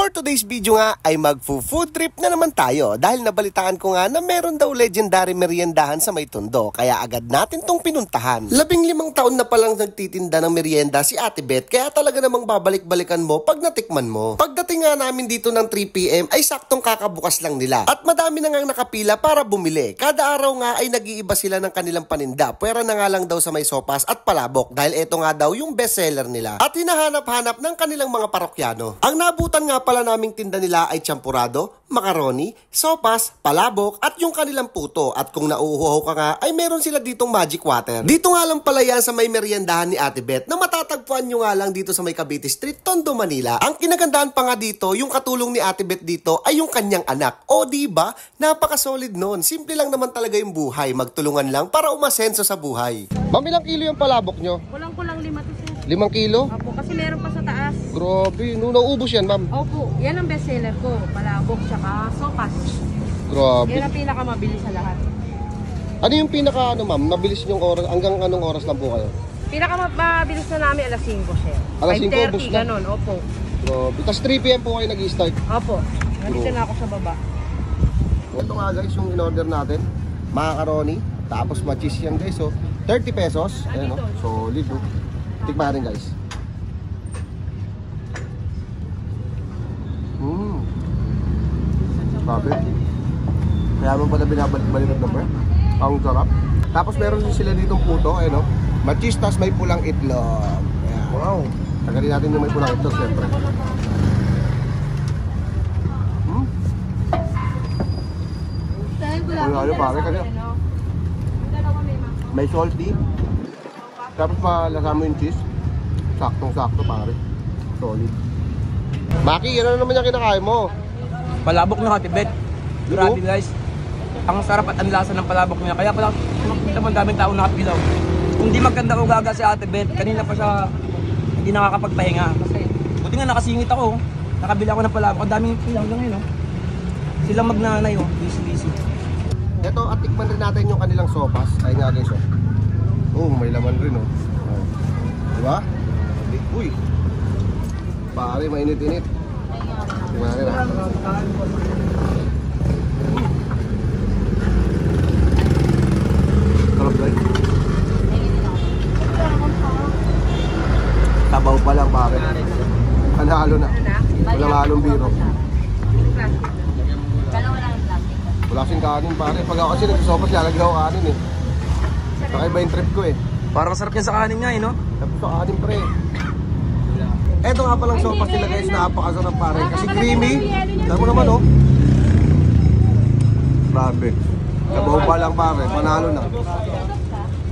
For today's video nga ay magfo-food trip na naman tayo dahil nabalitaan ko nga na meron daw legendary meriendahan sa may Tondo kaya agad natin tong pinuntahan. 15 taon na palang nagtitinda ng merienda si Ate Beth kaya talaga namang babalik-balikan mo pag natikman mo. Pagdating nga namin dito ng 3 PM ay saktong kakabukas lang nila at madami na nga nakapila para bumili. Kada araw nga ay nag-iiba sila ng kanilang paninda, pwera na nga lang daw sa may sopas at palabok dahil eto nga daw yung bestseller nila at hinahanap-hanap ng kanilang mga parokyano. Ang nabutan nga pala naming tinda nila ay champurado, macaroni, sopas, palabok at yung kanilang puto. At kung nauuhaw ka nga ay meron sila ditong magic water. Dito nga lang pala yan sa may meriendahan ni Ate Beth na matatagpuan nyo nga lang dito sa may Cavite Street, Tondo, Manila. Ang kinagandaan pa nga dito, yung katulong ni Ate Beth dito ay yung kanyang anak. O diba? Napaka-solid nun. Simple lang naman talaga yung buhay. Magtulungan lang para umasenso sa buhay. Ma'am, ilang kilo yung palabok nyo? Kulang-kulang 5 to 6. 5 kilo? Opo, kasi meron pa sa taas. Grabe, nung naubos yan, ma'am. Opo, yan ang bestseller ko. Palabok tsaka sopas. Grabe. Yan ang pinakamabilis sa lahat. Ano yung pinaka ma'am, mabilis yung oras, hanggang anong oras lang po kayo? Pinakamabilis na namin alas 5, sir. Alas 5, 5:30, ubos na? ganun, opo. Grabe. Tapos 3 PM po kayo nag-i-start. Opo, nandito na ako sa baba. Ito nga guys, yung in-order natin, macaroni, tapos ma-cheese yan guys, so 30 pesos. Ayan, no? Solid, no? Tikman natin guys. Grabe. Kaya mo pala binabalik-balik ng number. Ang sarap. Tapos meron din sila ditong puto, no? Ma-cheese, tapos may pulang itlog. Ayan. Wow. Tagalin natin yung may pulang itlog, siyempre. Ano pare, kasi may salty. Tapos malasa mo yung cheese. Saktong-sakto pare. Solid. Maki, ano naman yung kinakain mo? Palabok ng Ate Beth. Grabe guys. Ang sarap at ang lasa ng palabok niya. Kaya pala nakikita mo daming tao nakapilaw. Hindi maganda ugaga si Ate Beth. Kanina pa siya hindi nakakapagpahinga. Kasi buti nga nakasingit ako. Nakabili ako ng palabok. Ang daming pilaw lang yun. Sila magnanay. Busy. Ito, at tikman rin natin yung kanilang sopas. Ay nga guys, may laman rin, diba? Uy! Pare, mainit-init. Tingnan natin, Sarap guys. Tabaw pa lang, pare. Panalo na. Walang halong biro. Wala kasing kanin pare. Pag ako kasi nagsosopas, lalagyan ako kanin Nakaiba yung trip ko Parang masarap yan sa kanin niya no? Tapos sa kanin pre. Eto nga palang sopas nila guys, napakasarap pare. Kasi creamy. Alam mo naman Grabe. Sabaw pa lang pare, panalo na.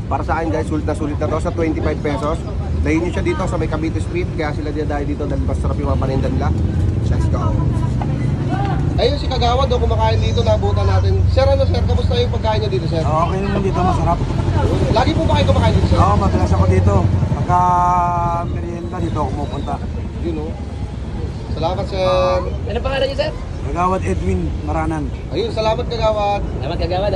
Para sa akin guys, sulit na to sa 25 pesos. Layin nyo siya dito sa may Cavite Street. Kaya sila dinadayo dito dahil mas sarap yung mga paninda nila. Let's go. Ayun si Kagawad kumakain dito, nabutan natin. Sir, kamusta yung pagkain nyo dito, sir? Okay naman dito, masarap. Lagi po ba kayo kumakain dito, sir? Oo, madalas ako dito. Pagka merienda dito ako pupunta. Yun Salamat, sir. Ano pangalan niyo, sir? Kagawad Edwin Maranan. Ayun, salamat Kagawad. Salamat, Kagawad,